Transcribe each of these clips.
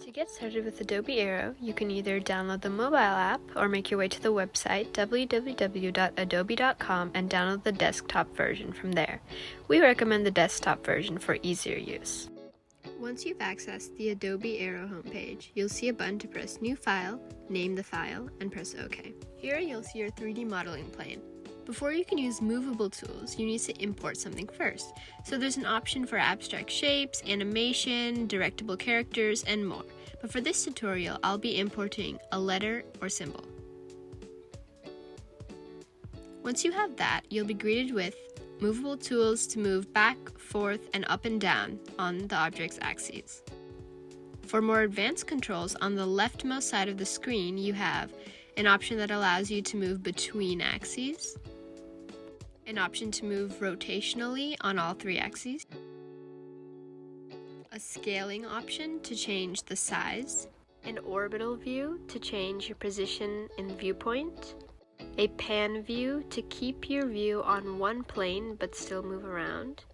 To get started with Adobe Aero, you can either download the mobile app or make your way to the website www.adobe.com and download the desktop version from there. We recommend the desktop version for easier use. Once you've accessed the Adobe Aero homepage, you'll see a button to press New File, name the file, and press OK. Here you'll see your 3D modeling plane. Before you can use movable tools, you need to import something first. So there's an option for abstract shapes, animation, directable characters, and more. But for this tutorial, I'll be importing a letter or symbol. Once you have that, you'll be greeted with movable tools to move back, forth, and up and down on the object's axes. For more advanced controls, on the leftmost side of the screen, you have an option that allows you to move between axes, an option to move rotationally on all 3 axes, a scaling option to change the size, an orbital view to change your position in viewpoint, a pan view to keep your view on one plane but still move around,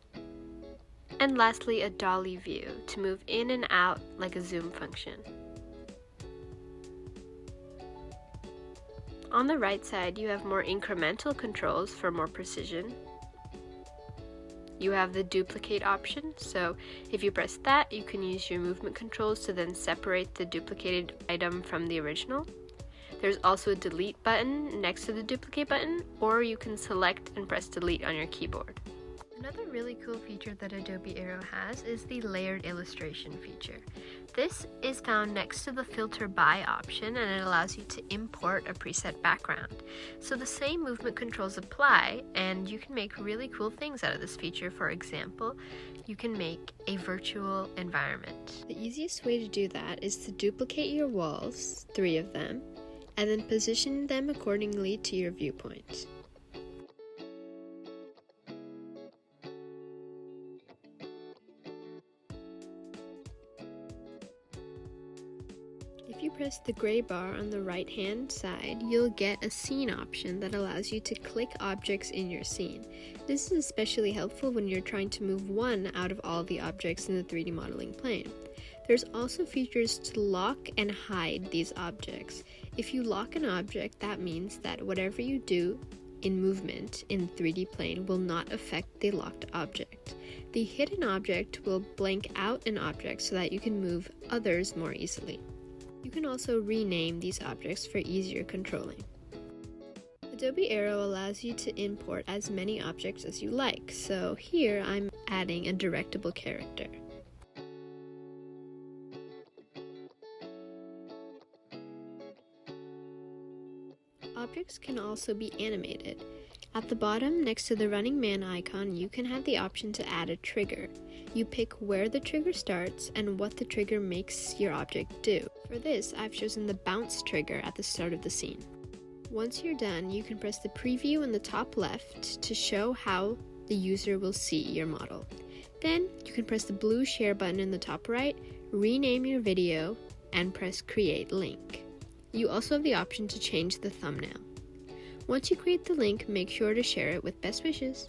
and lastly a dolly view to move in and out like a zoom function. On the right side, you have more incremental controls for more precision. You have the duplicate option, so if you press that, you can use your movement controls to then separate the duplicated item from the original. There's also a delete button next to the duplicate button, or you can select and press delete on your keyboard. Another really cool feature that Adobe Aero has is the layered illustration feature. This is found next to the filter by option, and it allows you to import a preset background. So the same movement controls apply, and you can make really cool things out of this feature. For example, you can make a virtual environment. The easiest way to do that is to duplicate your walls, 3 of them, and then position them accordingly to your viewpoint. If you press the gray bar on the right hand side, you'll get a scene option that allows you to click objects in your scene. This is especially helpful when you're trying to move one out of all the objects in the 3D modeling plane. There's also features to lock and hide these objects. If you lock an object, that means that whatever you do in movement in the 3D plane will not affect the locked object. The hidden object will blank out an object so that you can move others more easily. You can also rename these objects for easier controlling. Adobe Aero allows you to import as many objects as you like, so here I'm adding a directable character. Objects can also be animated. At the bottom, next to the running man icon, you can have the option to add a trigger. You pick where the trigger starts and what the trigger makes your object do. For this, I've chosen the bounce trigger at the start of the scene. Once you're done, you can press the preview in the top left to show how the user will see your model. Then, you can press the blue share button in the top right, rename your video, and press create link. You also have the option to change the thumbnail. Once you create the link, make sure to share it with best wishes.